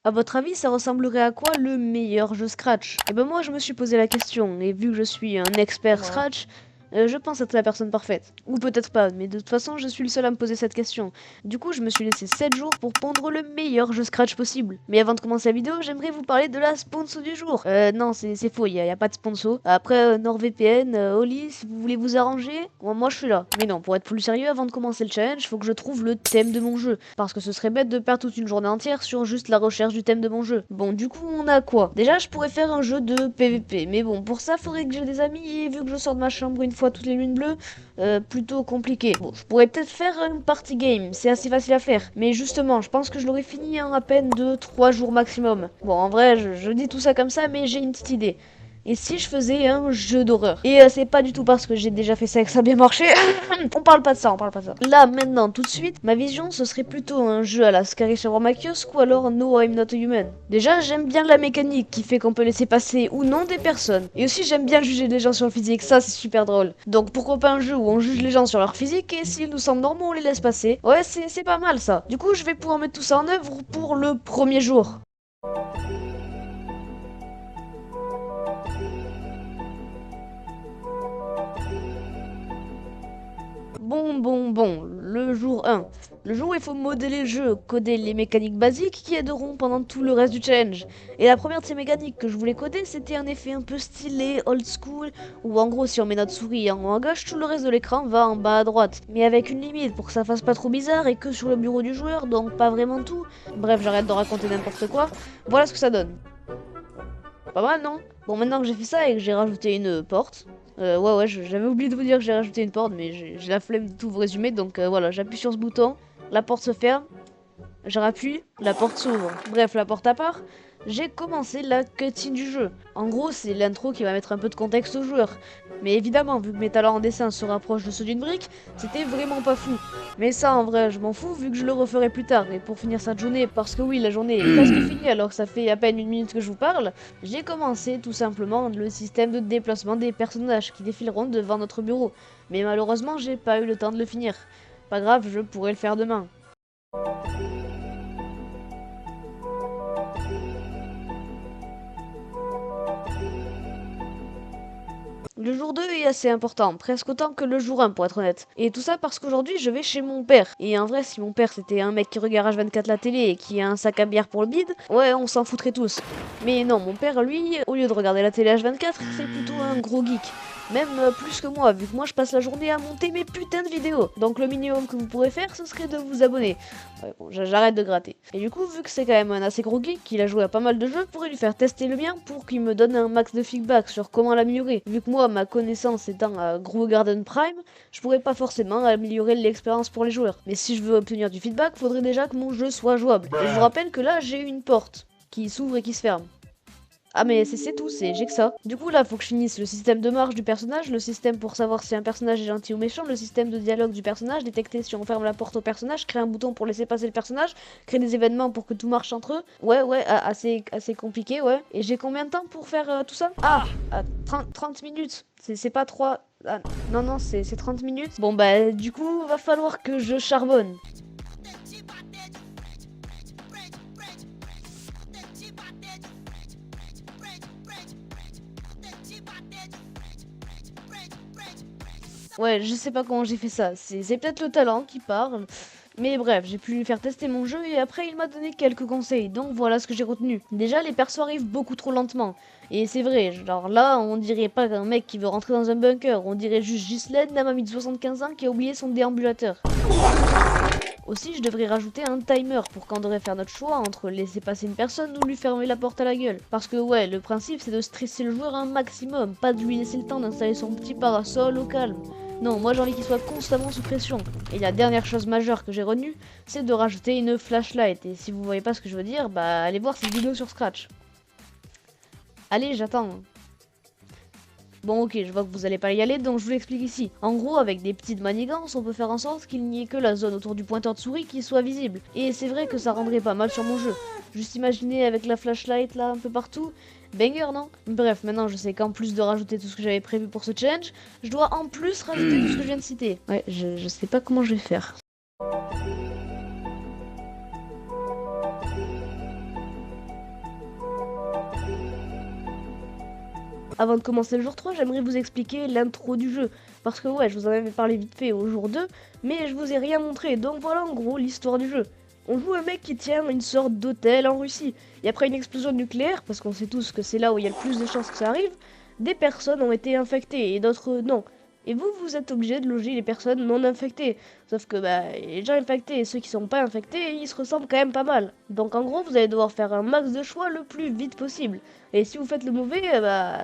À votre avis, ça ressemblerait à quoi le meilleur jeu Scratch? Et ben moi, je me suis posé la question, et vu que je suis un expert Scratch, je pense être la personne parfaite. Ou peut-être pas, mais de toute façon, je suis le seul à me poser cette question. Du coup, je me suis laissé 7 jours pour pondre le meilleur jeu Scratch possible. Mais avant de commencer la vidéo, j'aimerais vous parler de la sponsor du jour. Non, c'est faux, y a pas de sponsor. Après, NordVPN, Oli, si vous voulez vous arranger, moi je suis là. Mais non, pour être plus sérieux, avant de commencer le challenge, faut que je trouve le thème de mon jeu. Parce que ce serait bête de perdre toute une journée entière sur juste la recherche du thème de mon jeu. Bon, du coup, on a quoi? Déjà, je pourrais faire un jeu de PVP. Mais bon, pour ça, faudrait que j'ai des amis. Et vu que je sors de ma chambre une fois toutes les lunes bleues, plutôt compliqué. Bon, je pourrais peut-être faire une party game, c'est assez facile à faire. Mais justement, je pense que je l'aurais fini en à peine 2-3 jours maximum. Bon, en vrai, je dis tout ça comme ça, mais j'ai une petite idée. Et si je faisais un jeu d'horreur? Et c'est pas du tout parce que j'ai déjà fait ça et que ça a bien marché. On parle pas de ça, on parle pas de ça. Là, maintenant, tout de suite, ma vision, ce serait plutôt un jeu à la Scary Shawarma Kiosk ou alors No I'm Not a Human. Déjà, j'aime bien la mécanique qui fait qu'on peut laisser passer ou non des personnes. Et aussi, j'aime bien juger les gens sur le physique, ça c'est super drôle. Donc pourquoi pas un jeu où on juge les gens sur leur physique et s'ils nous semblent normaux, on les laisse passer. Ouais, c'est pas mal ça. Du coup, je vais pouvoir mettre tout ça en œuvre pour le premier jour. Bon, le jour 1. Le jour où il faut modeler le jeu, coder les mécaniques basiques qui aideront pendant tout le reste du challenge. Et la première de ces mécaniques que je voulais coder, c'était un effet un peu stylé, old school, où en gros si on met notre souris en haut à gauche, tout le reste de l'écran va en bas à droite. Mais avec une limite pour que ça fasse pas trop bizarre et que sur le bureau du joueur, donc pas vraiment tout. Bref, j'arrête de raconter n'importe quoi. Voilà ce que ça donne. Pas mal, non? Bon, maintenant que j'ai fait ça et que j'ai rajouté une porte, ouais, j'avais oublié de vous dire que j'ai rajouté une porte, mais j'ai la flemme de tout vous résumer, donc voilà, j'appuie sur ce bouton, la porte se ferme, je rappuie, la porte s'ouvre. Bref, la porte à part, j'ai commencé la cutscene du jeu. En gros, c'est l'intro qui va mettre un peu de contexte aux joueurs. Mais évidemment, vu que mes talents en dessin se rapprochent de ceux d'une brique, c'était vraiment pas fou. Mais ça, en vrai, je m'en fous vu que je le referai plus tard. Et pour finir cette journée, parce que oui, la journée est presque finie alors que ça fait à peine une minute que je vous parle, j'ai commencé tout simplement le système de déplacement des personnages qui défileront devant notre bureau. Mais malheureusement, j'ai pas eu le temps de le finir. Pas grave, je pourrai le faire demain. Le jour 2 est assez important, presque autant que le jour 1 pour être honnête. Et tout ça parce qu'aujourd'hui je vais chez mon père. Et en vrai, si mon père c'était un mec qui regarde H24 la télé et qui a un sac à bière pour le bide, ouais, on s'en foutrait tous. Mais non, mon père lui, au lieu de regarder la télé H24, c'est plutôt un gros geek. Même plus que moi, vu que moi je passe la journée à monter mes putains de vidéos. Donc le minimum que vous pourrez faire, ce serait de vous abonner. Ouais, bon, j'arrête de gratter. Et du coup, vu que c'est quand même un assez gros geek, qu'il a joué à pas mal de jeux, je pourrais lui faire tester le mien pour qu'il me donne un max de feedback sur comment l'améliorer. Vu que moi, ma connaissance étant à Grow Garden Prime, je pourrais pas forcément améliorer l'expérience pour les joueurs. Mais si je veux obtenir du feedback, faudrait déjà que mon jeu soit jouable. Et je vous rappelle que là, j'ai une porte qui s'ouvre et qui se ferme. Ah mais c'est tout, j'ai que ça. Du coup là faut que je finisse le système de marche du personnage, le système pour savoir si un personnage est gentil ou méchant, le système de dialogue du personnage, détecter si on ferme la porte au personnage, créer un bouton pour laisser passer le personnage, créer des événements pour que tout marche entre eux. Ouais, assez compliqué, ouais. Et j'ai combien de temps pour faire tout ça? 30 minutes. C'est pas 3... Ah, non, c'est 30 minutes. Bon bah du coup va falloir que je charbonne. Ouais, je sais pas comment j'ai fait ça. C'est peut-être le talent qui parle. Mais bref, j'ai pu lui faire tester mon jeu et après il m'a donné quelques conseils. Donc voilà ce que j'ai retenu. Déjà, les persos arrivent beaucoup trop lentement. Et c'est vrai, genre là, on dirait pas qu'un mec qui veut rentrer dans un bunker. On dirait juste Ghislaine, la mamie de 75 ans qui a oublié son déambulateur. Aussi, je devrais rajouter un timer pour quand on devrait faire notre choix entre laisser passer une personne ou lui fermer la porte à la gueule. Parce que ouais, le principe c'est de stresser le joueur un maximum, pas de lui laisser le temps d'installer son petit parasol au calme. Non, moi j'ai envie qu'il soit constamment sous pression. Et la dernière chose majeure que j'ai retenue, c'est de rajouter une flashlight. Et si vous voyez pas ce que je veux dire, bah allez voir cette vidéo sur Scratch. Allez, j'attends. Bon ok, je vois que vous allez pas y aller, donc je vous l'explique ici. En gros, avec des petites manigances, on peut faire en sorte qu'il n'y ait que la zone autour du pointeur de souris qui soit visible. Et c'est vrai que ça rendrait pas mal sur mon jeu. Juste imaginez avec la flashlight là un peu partout. Banger, non? Bref, maintenant je sais qu'en plus de rajouter tout ce que j'avais prévu pour ce challenge, je dois en plus rajouter tout ce que je viens de citer. Ouais, je sais pas comment je vais faire. avant de commencer le jour 3, j'aimerais vous expliquer l'intro du jeu. Parce que ouais, je vous en avais parlé vite fait au jour 2, mais je vous ai rien montré. Donc voilà en gros l'histoire du jeu. On joue un mec qui tient une sorte d'hôtel en Russie. Et après une explosion nucléaire, parce qu'on sait tous que c'est là où il y a le plus de chances que ça arrive, des personnes ont été infectées et d'autres non. Et vous, vous êtes obligé de loger les personnes non infectées. Sauf que les gens infectés et ceux qui sont pas infectés, ils se ressemblent quand même pas mal. Donc en gros, vous allez devoir faire un max de choix le plus vite possible. Et si vous faites le mauvais,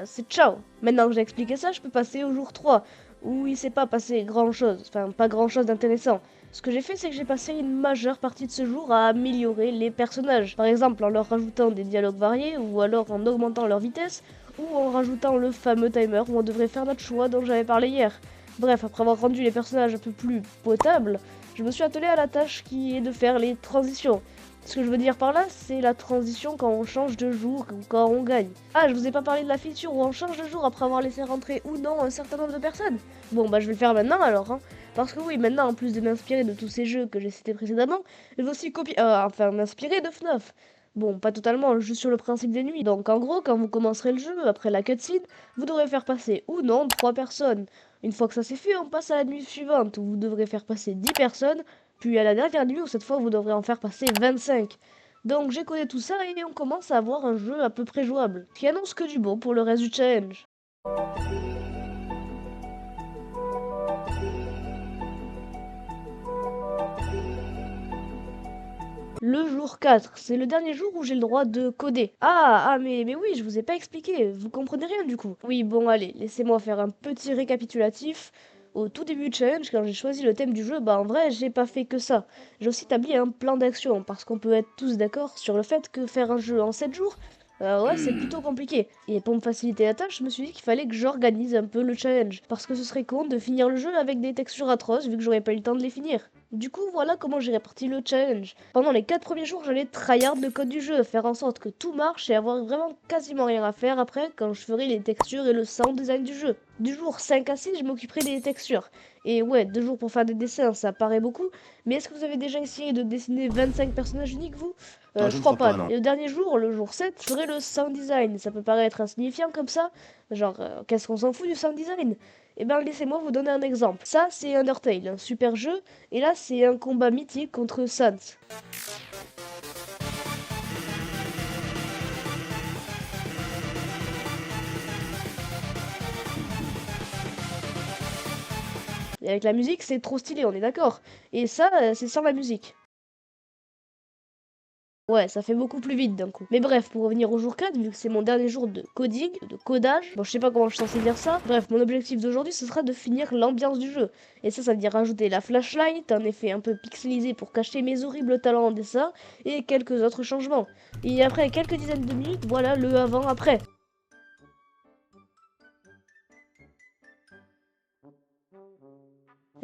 c'est ciao. Maintenant que j'ai expliqué ça, je peux passer au jour 3, où il s'est pas passé grand chose. Enfin, pas grand chose d'intéressant. Ce que j'ai fait, c'est que j'ai passé une majeure partie de ce jour à améliorer les personnages. Par exemple, en leur rajoutant des dialogues variés, ou alors en augmentant leur vitesse, ou en rajoutant le fameux timer où on devrait faire notre choix dont j'avais parlé hier. Bref, après avoir rendu les personnages un peu plus potables, je me suis attelé à la tâche qui est de faire les transitions. Ce que je veux dire par là, c'est la transition quand on change de jour ou quand on gagne. Ah, je vous ai pas parlé de la feature où on change de jour après avoir laissé rentrer ou non un certain nombre de personnes. Bon, je vais le faire maintenant alors, hein. Parce que oui, maintenant, en plus de m'inspirer de tous ces jeux que j'ai cités précédemment, je vais aussi m'inspirer de FNAF. Bon, pas totalement, juste sur le principe des nuits. Donc en gros, quand vous commencerez le jeu, après la cutscene, vous devrez faire passer ou non 3 personnes. Une fois que ça c'est fait, on passe à la nuit suivante, où vous devrez faire passer 10 personnes, puis à la dernière nuit, où cette fois vous devrez en faire passer 25. Donc j'ai codé tout ça et on commence à avoir un jeu à peu près jouable, qui annonce que du bon pour le reste du challenge. Le jour 4, c'est le dernier jour où j'ai le droit de coder. Mais oui, je vous ai pas expliqué, vous comprenez rien du coup. Oui, bon allez, laissez-moi faire un petit récapitulatif. Au tout début du challenge, quand j'ai choisi le thème du jeu, en vrai, j'ai pas fait que ça. J'ai aussi établi un plan d'action, parce qu'on peut être tous d'accord sur le fait que faire un jeu en 7 jours, ouais, c'est plutôt compliqué. Et pour me faciliter la tâche, je me suis dit qu'il fallait que j'organise un peu le challenge, parce que ce serait con de finir le jeu avec des textures atroces, vu que j'aurais pas eu le temps de les finir. Du coup, voilà comment j'ai réparti le challenge. Pendant les 4 premiers jours, j'allais tryhard le code du jeu, faire en sorte que tout marche et avoir vraiment quasiment rien à faire après quand je ferai les textures et le sound design du jeu. Du jour 5 à 6, je m'occuperai des textures. Et ouais, 2 jours pour faire des dessins, ça paraît beaucoup, mais est-ce que vous avez déjà essayé de dessiner 25 personnages uniques, vous Je crois pas, non. Et le dernier jour, le jour 7, je ferai le sound design. Ça peut paraître insignifiant comme ça, genre, qu'est-ce qu'on s'en fout du sound design? Eh ben, laissez-moi vous donner un exemple. Ça, c'est Undertale, un super jeu, et là, c'est un combat mythique contre Sans. Et avec la musique, c'est trop stylé, on est d'accord. Et ça, c'est sans la musique. Ouais, ça fait beaucoup plus vite d'un coup. Mais bref, pour revenir au jour 4, vu que c'est mon dernier jour de coding, de codage, bon, je sais pas comment je suis censé dire ça. Bref, mon objectif d'aujourd'hui, ce sera de finir l'ambiance du jeu. Et ça veut dire rajouter la flashlight, un effet un peu pixelisé pour cacher mes horribles talents en dessin, et quelques autres changements. Et après quelques dizaines de minutes, voilà le avant-après.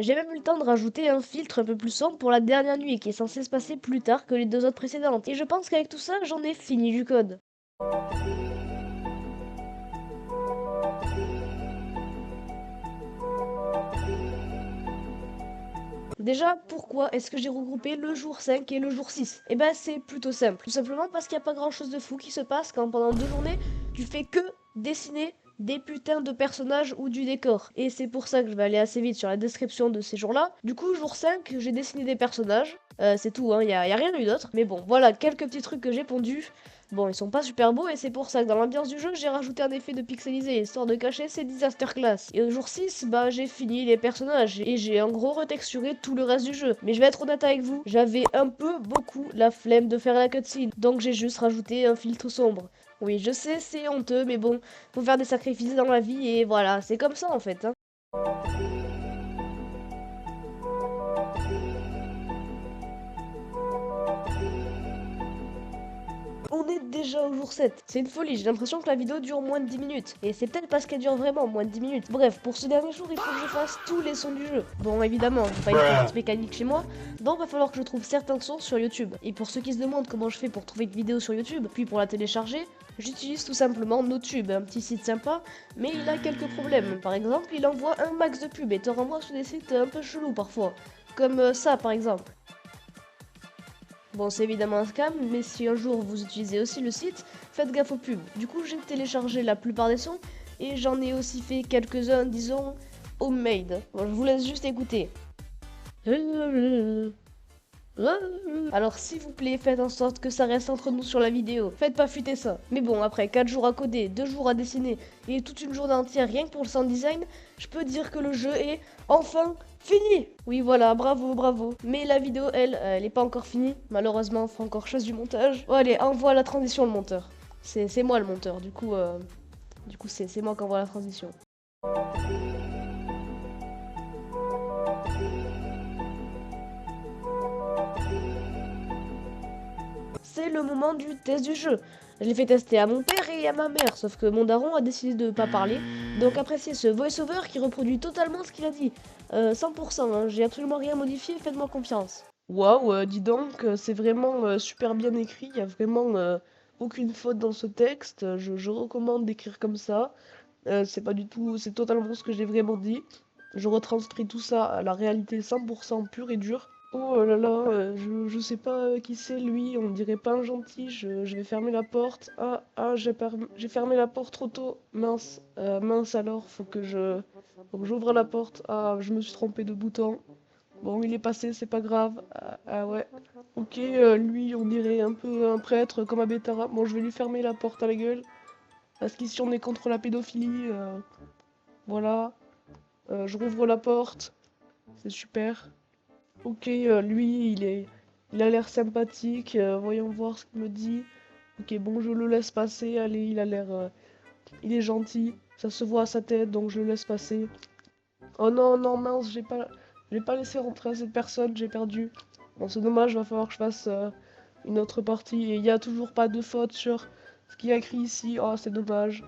J'ai même eu le temps de rajouter un filtre un peu plus sombre pour la dernière nuit qui est censé se passer plus tard que les 2 autres précédentes. Et je pense qu'avec tout ça, j'en ai fini du code. Déjà, pourquoi est-ce que j'ai regroupé le jour 5 et le jour 6? Eh ben, c'est plutôt simple. Tout simplement parce qu'il n'y a pas grand chose de fou qui se passe quand pendant 2 journées, tu fais que dessiner des putains de personnages ou du décor. Et c'est pour ça que je vais aller assez vite sur la description de ces jours-là. Du coup, jour 5, j'ai dessiné des personnages. C'est tout, hein, y a rien eu d'autre. Mais bon, voilà, quelques petits trucs que j'ai pondus. Bon, ils sont pas super beaux et c'est pour ça que dans l'ambiance du jeu, j'ai rajouté un effet de pixelisé, histoire de cacher ces disaster class. Et au jour 6, j'ai fini les personnages et j'ai en gros retexturé tout le reste du jeu. Mais je vais être honnête avec vous, j'avais un peu beaucoup la flemme de faire la cutscene, donc j'ai juste rajouté un filtre sombre. Oui, je sais, c'est honteux, mais bon, faut faire des sacrifices dans la vie et voilà, c'est comme ça en fait, hein. On est déjà au jour 7. C'est une folie, j'ai l'impression que la vidéo dure moins de 10 minutes. Et c'est peut-être parce qu'elle dure vraiment moins de 10 minutes. Bref, pour ce dernier jour, il faut que je fasse tous les sons du jeu. Bon, évidemment, j'ai pas une petite mécanique chez moi, donc va falloir que je trouve certains sons sur YouTube. Et pour ceux qui se demandent comment je fais pour trouver une vidéo sur YouTube, puis pour la télécharger, j'utilise tout simplement Notube, un petit site sympa, mais il a quelques problèmes. Par exemple, il envoie un max de pubs et te renvoie sur des sites un peu chelous parfois. Comme ça par exemple. Bon, c'est évidemment un scam, mais si un jour vous utilisez aussi le site, faites gaffe aux pubs. Du coup, j'ai téléchargé la plupart des sons et j'en ai aussi fait quelques-uns, disons, homemade. Bon, je vous laisse juste écouter. Alors s'il vous plaît, faites en sorte que ça reste entre nous sur la vidéo. Faites pas fuiter ça. Mais bon, après 4 jours à coder, 2 jours à dessiner et toute une journée entière rien que pour le sound design, je peux dire que le jeu est enfin fini. Oui voilà, bravo, bravo. Mais la vidéo, elle est pas encore finie. Malheureusement, faut encore chose du montage. Bon allez, envoie la transition le monteur. C'est moi le monteur, du coup c'est moi qui envoie la transition. C'est le moment du test du jeu. Je l'ai fait tester à mon père et à ma mère, sauf que mon daron a décidé de pas parler. Donc appréciez ce voice-over qui reproduit totalement ce qu'il a dit. 100%, hein, j'ai absolument rien modifié, faites-moi confiance. Waouh, dis donc, c'est vraiment super bien écrit, il y a vraiment aucune faute dans ce texte. Je recommande d'écrire comme ça. C'est pas du tout, c'est totalement ce que j'ai vraiment dit. Je retranscris tout ça à la réalité 100% pure et dure. Oh là là, je sais pas qui c'est lui, on dirait pas un gentil, je vais fermer la porte. J'ai fermé la porte trop tôt, mince, mince alors, faut que j'ouvre la porte. Ah, je me suis trompé de bouton. Bon, il est passé, c'est pas grave. Ah ouais, ok, lui, on dirait un peu un prêtre comme Abetara. Bon, je vais lui fermer la porte à la gueule, parce qu'ici on est contre la pédophilie, voilà. Je rouvre la porte, c'est super. Ok, lui, il a l'air sympathique. Voyons voir ce qu'il me dit. Ok, bon, je le laisse passer. Allez, il est gentil. Ça se voit à sa tête, donc je le laisse passer. Oh non, non, mince, j'ai pas laissé rentrer cette personne. J'ai perdu. Bon, c'est dommage. Va falloir que je fasse une autre partie. Et il y a toujours pas de faute sur ce qu'il y a écrit ici. Oh, c'est dommage.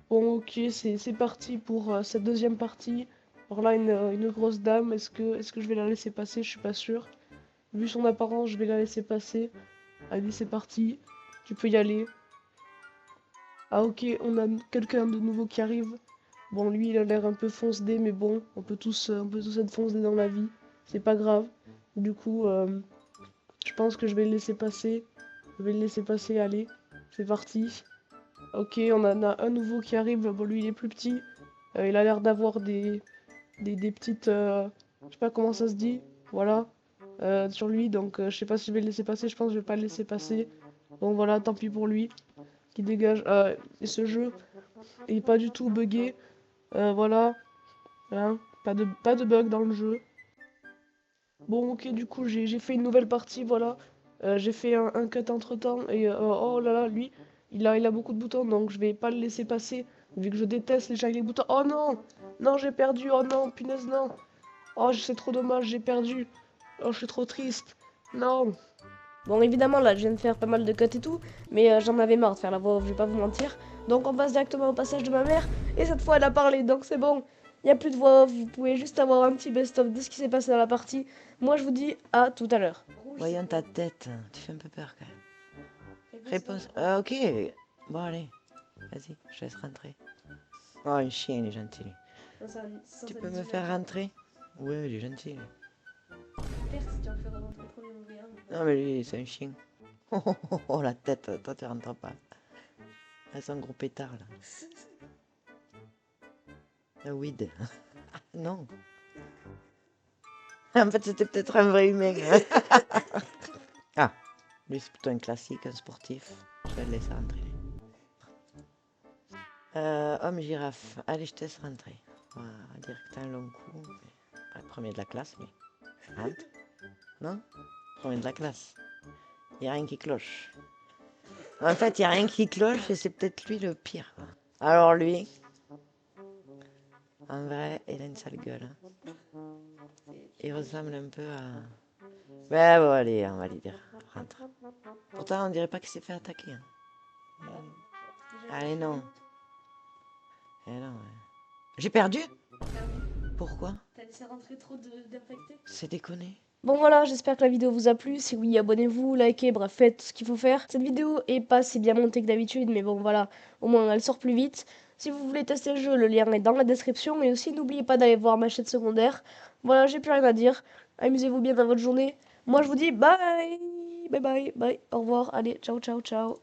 Bon, ok, c'est parti pour cette deuxième partie. Alors là, une grosse dame, est-ce que je vais la laisser passer? Je suis pas sûr. Vu son apparence, je vais la laisser passer. Allez, c'est parti. Tu peux y aller. Ah ok, on a quelqu'un de nouveau qui arrive. Bon, lui, il a l'air un peu foncedé, mais bon, on peut tous être foncedés dans la vie. C'est pas grave. Du coup, je pense que je vais le laisser passer. Je vais le laisser passer, allez. C'est parti. Ok, on en a un nouveau qui arrive. Bon, lui, il est plus petit. Il a l'air d'avoir des petites... je sais pas comment ça se dit. Voilà. Sur lui, donc je sais pas si je vais le laisser passer. Je pense que je vais pas le laisser passer. Bon, voilà, tant pis pour lui. Qui dégage. Et ce jeu est pas du tout buggé. Voilà. Hein, pas de bug dans le jeu. Bon, ok, du coup, j'ai fait une nouvelle partie, voilà. J'ai fait un cut entre temps. Et oh là là, lui, il a beaucoup de boutons, donc je vais pas le laisser passer. Vu que je déteste les gens avec les boutons. Oh non! Non, j'ai perdu. Oh non, punaise, non. Oh, c'est trop dommage, j'ai perdu. Oh, je suis trop triste. Non. Bon, évidemment, là, je viens de faire pas mal de cuts et tout, mais j'en avais marre de faire la voix off, je vais pas vous mentir. Donc, on passe directement au passage de ma mère, et cette fois, elle a parlé, donc c'est bon. Il n'y a plus de voix off, vous pouvez juste avoir un petit best-of de ce qui s'est passé dans la partie. Moi, je vous dis à tout à l'heure. Voyons ta tête, tu fais un peu peur quand même. Réponse. Ok. Bon, allez. Vas-y, je laisse rentrer. Oh, un chien, il est gentil. Lui. Tu peux me faire rentrer? Ouais, il est gentil. Lui. Non, mais lui, c'est un chien. Oh, oh, oh, oh, la tête, toi, tu rentres pas. Ah, c'est un gros pétard, là. Un weed. Non. En fait, c'était peut-être un vrai humain. Ah, lui, c'est plutôt un classique, un sportif. Je vais le laisser rentrer. Homme girafe. Allez, je te laisse rentrer. On va dire que t'as un long cou. Pas le premier de la classe, lui. Rentre. Non? Premier de la classe. Il n'y a rien qui cloche. En fait, il n'y a rien qui cloche et c'est peut-être lui le pire. Quoi. Alors lui, en vrai, il a une sale gueule. Hein. Il ressemble un peu à... Ben bon, allez, on va lui dire. Rentre. Pourtant, on dirait pas qu'il s'est fait attaquer. Hein. Allez, non. Eh non, ouais. J'ai perdu? Pourquoi? T'as laissé rentrer trop d'infectés? C'est déconné. Bon voilà, j'espère que la vidéo vous a plu. Si oui, abonnez-vous, likez, bref, faites ce qu'il faut faire. Cette vidéo est pas si bien montée que d'habitude, mais bon voilà, au moins elle sort plus vite. Si vous voulez tester le jeu, le lien est dans la description. Et aussi, n'oubliez pas d'aller voir ma chaîne secondaire. Voilà, j'ai plus rien à dire. Amusez-vous bien dans votre journée. Moi, je vous dis bye, bye, bye, bye. Au revoir, allez, ciao, ciao, ciao.